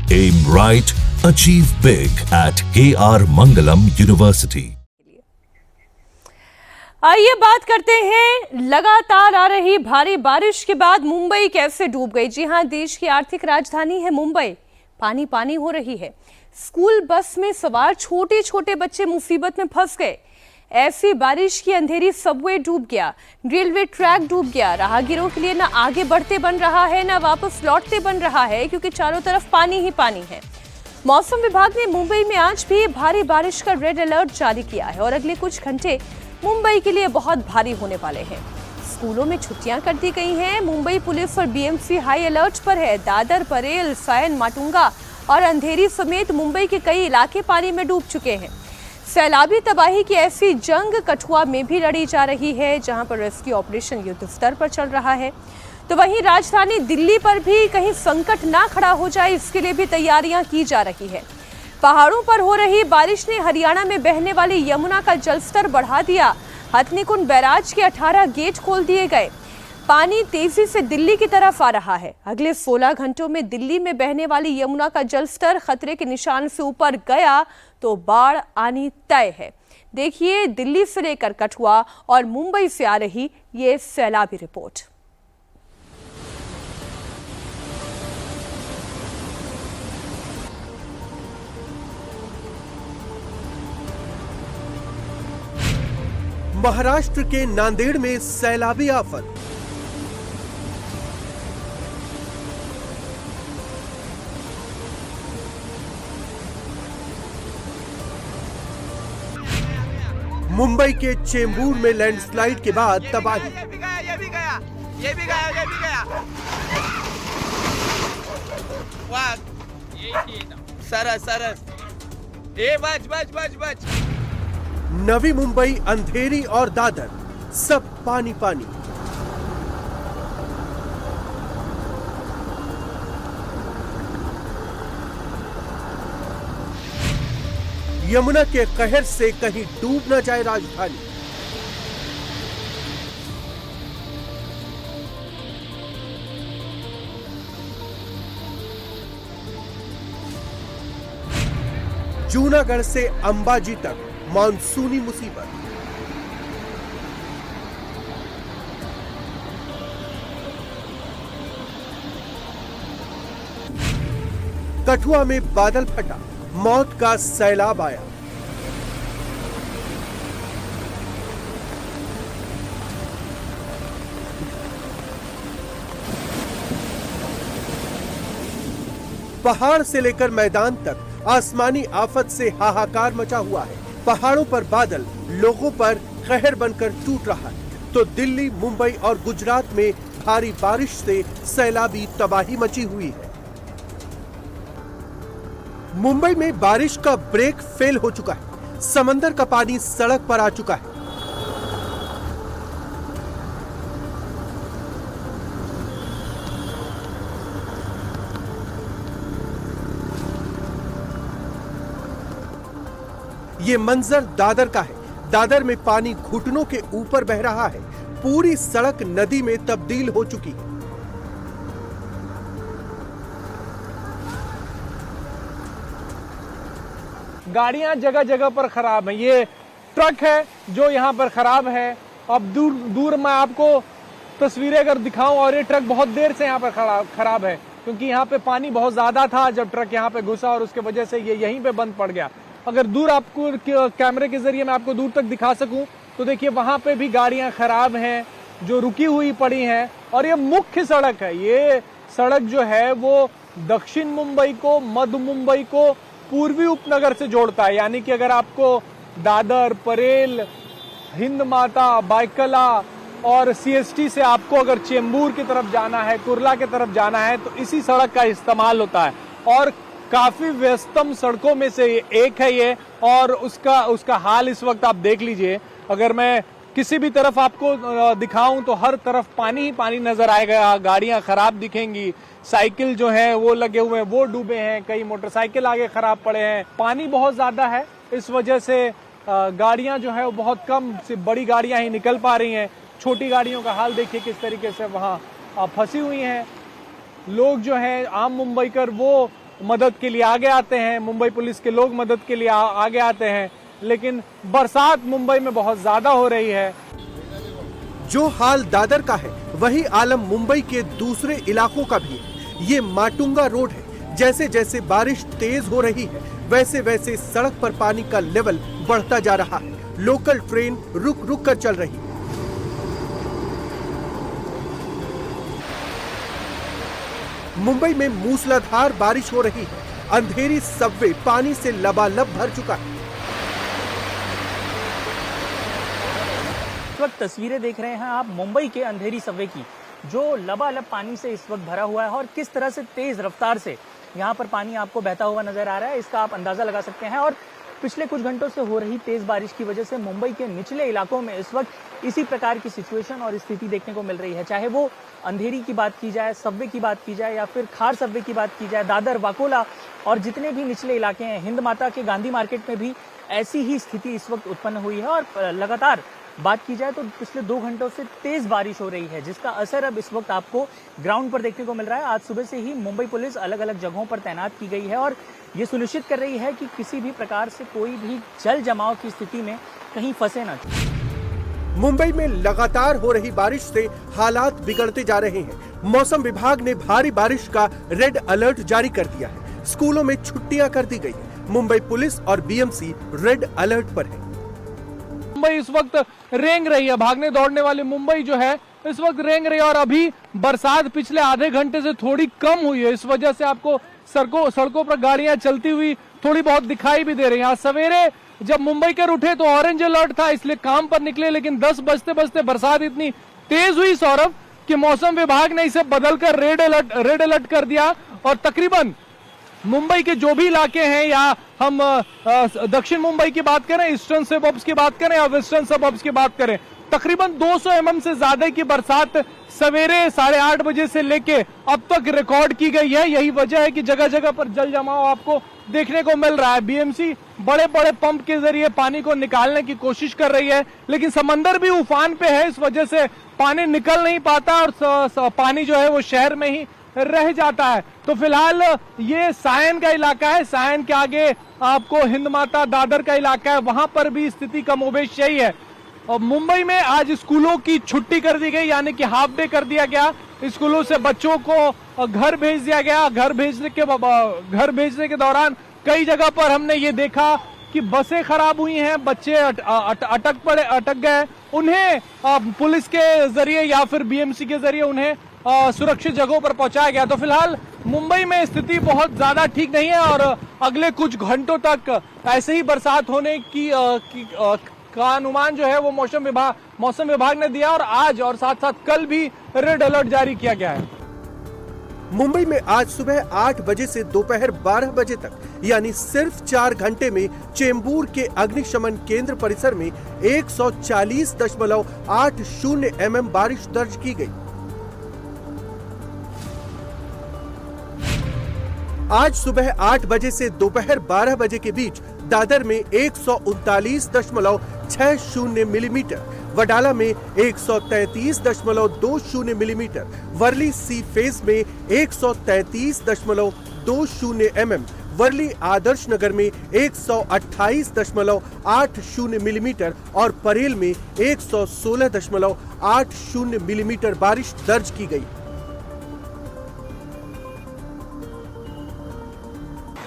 Aim right, achieve big at KR Mangalam University. आइए बात करते हैं लगातार आ रही भारी बारिश के बाद मुंबई कैसे डूब गई। जी हां, देश की आर्थिक राजधानी है मुंबई, पानी पानी हो रही है। स्कूल बस में सवार छोटे छोटे बच्चे मुसीबत में फंस गए। ऐसी बारिश की अंधेरी सबवे डूब गया, रेलवे ट्रैक डूब गया। राहगीरों के लिए ना आगे बढ़ते बन रहा है ना वापस लौटते बन रहा है, क्योंकि चारों तरफ पानी ही पानी है। मौसम विभाग ने मुंबई में आज भी भारी बारिश का रेड अलर्ट जारी किया है और अगले कुछ घंटे मुंबई के लिए बहुत भारी होने वाले हैं। स्कूलों में छुट्टियां कर दी गई हैं। मुंबई पुलिस और बीएमसी हाई अलर्ट पर है। दादर, परेल, सायन, माटुंगा और अंधेरी समेत मुंबई के कई इलाके पानी में डूब चुके हैं। सैलाबी तबाही की ऐसी जंग कठुआ में भी लड़ी जा रही है, जहां पर रेस्क्यू ऑपरेशन युद्ध स्तर पर चल रहा है। तो वहीं राजधानी दिल्ली पर भी कहीं संकट ना खड़ा हो जाए, इसके लिए भी तैयारियां की जा रही है। पहाड़ों पर हो रही बारिश ने हरियाणा में बहने वाली यमुना का जलस्तर बढ़ा दिया। हथनीकुंड बैराज के 18 गेट खोल दिए गए। पानी तेजी से दिल्ली की तरफ आ रहा है। अगले 16 घंटों में दिल्ली में बहने वाली यमुना का जलस्तर खतरे के निशान से ऊपर गया तो बाढ़ आनी तय है। देखिए दिल्ली से लेकर कठुआ और मुंबई से आ रही ये सैलाबी रिपोर्ट। महाराष्ट्र के नांदेड़ में सैलाबी आफत। मुंबई के चेंबूर में लैंडस्लाइड के बाद तबाही। ये भी गया। वाह, सरस। ए बच। नवी मुंबई, अंधेरी और दादर सब पानी पानी। यमुना के कहर से कहीं डूब न जाए राजधानी। जूनागढ़ से अंबाजी तक मानसूनी मुसीबत। कठुआ में बादल फटा, मौत का सैलाब आया। पहाड़ से लेकर मैदान तक आसमानी आफत से हाहाकार मचा हुआ है। पहाड़ों पर बादल लोगों पर कहर बनकर टूट रहा है, तो दिल्ली, मुंबई और गुजरात में भारी बारिश से सैलाबी तबाही मची हुई है। मुंबई में बारिश का ब्रेक फेल हो चुका है। समंदर का पानी सड़क पर आ चुका है। ये मंजर दादर का है। दादर में पानी घुटनों के ऊपर बह रहा है। पूरी सड़क नदी में तब्दील हो चुकी है। गाड़ियां जगह जगह पर खराब है। ये ट्रक है जो यहाँ पर खराब है। अब दूर मैं आपको तस्वीरें अगर दिखाऊं, और ये ट्रक बहुत देर से यहाँ पर खराब है, क्योंकि यहाँ पे पानी बहुत ज्यादा था जब ट्रक यहाँ पे घुसा, और उसके वजह से ये यहीं पे बंद पड़ गया। अगर दूर आपको कैमरे के जरिए मैं आपको दूर तक दिखा सकूं तो देखिए वहां पे भी गाड़ियां खराब हैं जो रुकी हुई पड़ी हैं। और ये मुख्य सड़क है। ये सड़क जो है वो दक्षिण मुंबई को, मध्य मुंबई को पूर्वी उपनगर से जोड़ता है। यानी कि अगर आपको दादर, परेल, हिंद माता, बायकला और सीएसटी से आपको अगर चेंबूर की तरफ जाना है, कुर्ला की तरफ जाना है, तो इसी सड़क का इस्तेमाल होता है। और काफी व्यस्तम सड़कों में से एक है ये, और उसका हाल इस वक्त आप देख लीजिए। अगर मैं किसी भी तरफ आपको दिखाऊं तो हर तरफ पानी ही पानी नजर आएगा। गाड़ियां खराब दिखेंगी, साइकिल जो है वो लगे हुए हैं, वो डूबे हैं, कई मोटरसाइकिल आगे खराब पड़े हैं। पानी बहुत ज्यादा है, इस वजह से गाड़ियां जो है वो बहुत कम, सिर्फ बड़ी गाड़ियां ही निकल पा रही हैं। छोटी गाड़ियों का हाल देखिए किस तरीके से वहां फंसी हुई हैं। लोग जो हैं आम मुंबईकर वो मदद के लिए आगे आते हैं, मुंबई पुलिस के लोग मदद के लिए आगे आते हैं, लेकिन बरसात मुंबई में बहुत ज्यादा हो रही है। जो हाल दादर का है वही आलम मुंबई के दूसरे इलाकों का भी है। ये माटुंगा रोड है। जैसे जैसे बारिश तेज हो रही है वैसे वैसे सड़क पर पानी का लेवल बढ़ता जा रहा है। लोकल ट्रेन रुक रुक कर चल रही है। मुंबई में मूसलाधार बारिश हो रही है। अंधेरी सबवे पानी से लबालब भर चुका है। इस वक्त तस्वीरें देख रहे हैं आप मुंबई के अंधेरी सबवे की, जो लबालब पानी से इस वक्त भरा हुआ है और किस तरह से तेज रफ्तार से यहाँ पर पानी आपको बहता हुआ नजर आ रहा है, इसका आप अंदाजा लगा सकते हैं। और पिछले कुछ घंटों से हो रही तेज बारिश की वजह से मुंबई के निचले इलाकों में इस वक्त इसी प्रकार की सिचुएशन और स्थिति देखने को मिल रही है। चाहे वो अंधेरी की बात की जाए, सबवे की बात की जाए या फिर खार सबवे की बात की जाए, दादर, वाकोला और जितने भी निचले इलाके हैं, हिंद माता के गांधी मार्केट में भी ऐसी ही स्थिति इस वक्त उत्पन्न हुई है। और लगातार बात की जाए तो पिछले 2 घंटों से तेज बारिश हो रही है, जिसका असर अब इस वक्त आपको ग्राउंड पर देखने को मिल रहा है। आज सुबह से ही मुंबई पुलिस अलग अलग जगहों पर तैनात की गई है और ये सुनिश्चित कर रही है कि किसी भी प्रकार से कोई भी जल जमाव की स्थिति में कहीं फंसे न। मुंबई में लगातार हो रही बारिश से हालात बिगड़ते जा रहे हैं। मौसम विभाग ने भारी बारिश का रेड अलर्ट जारी कर दिया है। स्कूलों में छुट्टियां कर दी गई है। मुंबई पुलिस और बीएमसी रेड अलर्ट पर है। मुंबई इस वक्त रेंग रही है। भागने दौड़ने वाली मुंबई जो है इस वक्त रेंग रही है और अभी बरसात पिछले आधे घंटे से थोड़ी कम हुई है। इस वजह से आपको सड़कों पर गाड़ियां चलती हुई थोड़ी बहुत दिखाई भी दे रही हैं। आज सवेरे जब मुंबई के उठे तो ऑरेंज अलर्ट था, इसलिए काम पर निकले, लेकिन 10 बजते बजते बरसात इतनी तेज हुई सौरभ कि मौसम विभाग ने इसे बदलकर रेड अलर्ट कर दिया। और तकरीबन मुंबई के जो भी इलाके हैं, या हम दक्षिण मुंबई की बात करें, ईस्टर्न सबर्ब्स की बात करें या वेस्टर्न सबर्ब्स की बात करें, तकरीबन 200 mm से ज्यादा की बरसात सवेरे 8:30 बजे से लेके अब तक रिकॉर्ड की गई है। यही वजह है कि जगह जगह पर जल जमाव आपको देखने को मिल रहा है। बीएमसी बड़े बड़े पंप के जरिए पानी को निकालने की कोशिश कर रही है, लेकिन समंदर भी उफान पे है, इस वजह से पानी निकल नहीं पाता और पानी जो है वो शहर में ही रह जाता है। तो फिलहाल ये सायन का इलाका है। सायन के आगे आपको हिंद माता दादर का इलाका है, वहां पर भी स्थिति कमोबेश यही है। और मुंबई में आज स्कूलों की छुट्टी कर दी गई, यानी कि हाफ डे कर दिया गया। स्कूलों से बच्चों को घर भेज दिया गया। घर भेजने के दौरान कई जगह पर हमने ये देखा कि बसें खराब हुई हैं, बच्चे अटक गए। उन्हें पुलिस के जरिए या फिर बीएमसी के जरिए उन्हें सुरक्षित जगहों पर पहुंचाया गया। तो फिलहाल मुंबई में स्थिति बहुत ज्यादा ठीक नहीं है और अगले कुछ घंटों तक ऐसे ही बरसात होने का अनुमान जो है वो मौसम विभाग ने दिया और आज और साथ साथ कल भी रेड अलर्ट जारी किया गया है। मुंबई में आज सुबह 8 बजे से दोपहर 12 बजे तक, यानी सिर्फ 4 घंटे में चेंबूर के अग्निशमन केंद्र परिसर में 140.80 mm बारिश दर्ज की गई। आज सुबह 8 बजे से दोपहर 12 बजे के बीच दादर में 139.60 मिलीमीटर, वडाला में 133.20 मिलीमीटर, वर्ली सी फेज में 133.20 mm, वर्ली आदर्श नगर में 128.80 मिलीमीटर और परेल में 116.80 मिलीमीटर बारिश दर्ज की गई।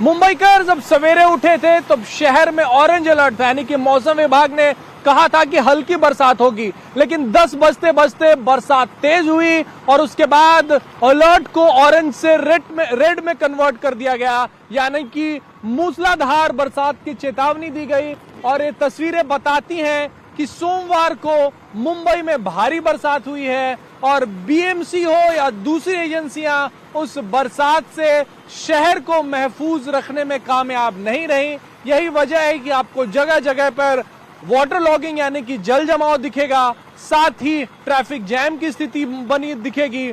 मुंबईकर जब सवेरे उठे थे तो शहर में ऑरेंज अलर्ट था, यानी कि मौसम विभाग ने कहा था कि हल्की बरसात होगी, लेकिन 10 बजते बजते बरसात तेज हुई और उसके बाद अलर्ट को ऑरेंज से रेड में कन्वर्ट कर दिया गया, यानी कि मूसलाधार बरसात की चेतावनी दी गई। और ये तस्वीरें बताती हैं कि सोमवार को मुंबई में भारी बरसात हुई है और बीएमसी हो या दूसरी एजेंसियां उस बरसात से शहर को महफूज रखने में कामयाब नहीं रही। यही वजह है कि आपको जगह जगह पर वाटर लॉगिंग यानी कि जल जमाव दिखेगा, साथ ही ट्रैफिक जैम की स्थिति बनी दिखेगी।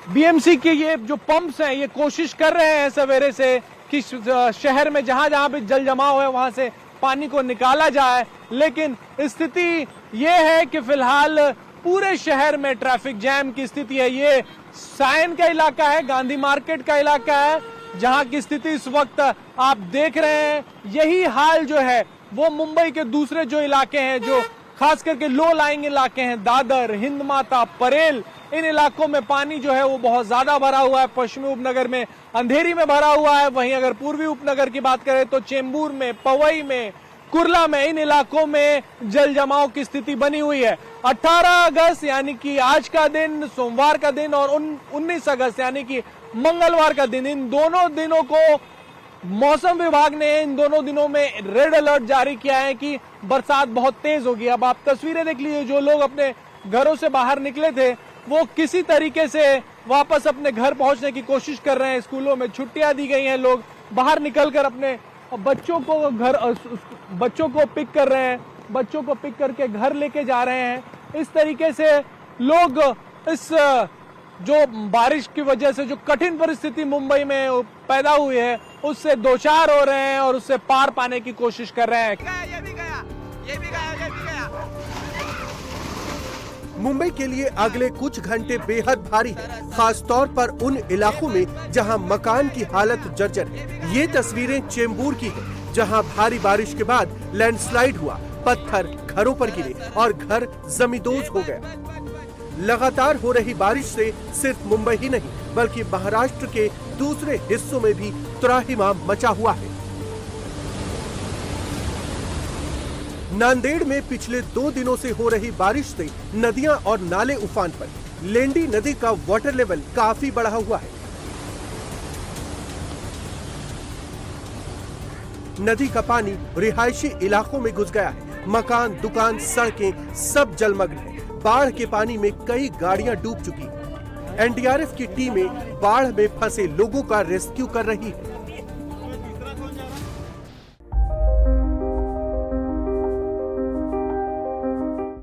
बीएमसी के ये जो पंप्स हैं ये कोशिश कर रहे हैं सवेरे से कि शहर में जहां जहां भी जल जमाव है वहां से पानी को निकाला जाए, लेकिन स्थिति ये है कि फिलहाल पूरे शहर में ट्रैफिक जैम की स्थिति है। ये सायन का इलाका है, गांधी मार्केट का इलाका है, जहां की स्थिति इस वक्त आप देख रहे हैं। यही हाल जो है वो मुंबई के दूसरे जो इलाके हैं, जो खास करके लो लाइंग इलाके हैं, दादर, हिंद माता, परेल, इन इलाकों में पानी जो है वो बहुत ज्यादा भरा हुआ है। पश्चिमी उपनगर में अंधेरी में भरा हुआ है। वहीं अगर पूर्वी उपनगर की बात करें तो चेंबूर में, पवई में, कुर्ला में, इन इलाकों में जल जमाव की स्थिति बनी हुई है। 18 अगस्त यानी कि आज का दिन, सोमवार का दिन, और 19 अगस्त यानी कि मंगलवार का दिन, इन दोनों दिनों को मौसम विभाग ने इन दोनों दिनों में रेड अलर्ट जारी किया है कि बरसात बहुत तेज होगी। अब आप तस्वीरें देख लीजिए, जो लोग अपने घरों से बाहर निकले थे वो किसी तरीके से वापस अपने घर पहुंचने की कोशिश कर रहे हैं। स्कूलों में छुट्टियां दी गई हैं, लोग बाहर निकलकर अपने बच्चों को पिक कर रहे हैं, बच्चों को पिक करके घर लेके जा रहे हैं। इस तरीके से लोग इस जो बारिश की वजह से जो कठिन परिस्थिति मुंबई में पैदा हुई है उससे दो चार हो रहे हैं और उससे पार पाने की कोशिश कर रहे हैं। ये भी गया, ये भी गया, ये भी गया। मुंबई के लिए अगले कुछ घंटे बेहद भारी है, खास तौर पर उन इलाकों में जहां मकान की हालत जर्जर है। ये तस्वीरें चेंबूर की हैं, जहां भारी बारिश के बाद लैंडस्लाइड हुआ, पत्थर घरों पर गिरे और घर जमींदोज हो गया। लगातार हो रही बारिश से सिर्फ मुंबई ही नहीं बल्कि महाराष्ट्र के दूसरे हिस्सों में भी त्राहिमाम मचा हुआ है। नांदेड़ में पिछले 2 दिनों से हो रही बारिश से नदियां और नाले उफान पर। लेंडी नदी का वाटर लेवल काफी बढ़ा हुआ है। नदी का पानी रिहायशी इलाकों में घुस गया है। मकान, दुकान, सड़कें सब जलमग्न है। बाढ़ के पानी में कई गाड़ियां डूब चुकी हैं। एनडीआरएफ की टीमें बाढ़ में फंसे लोगों का रेस्क्यू कर रही है।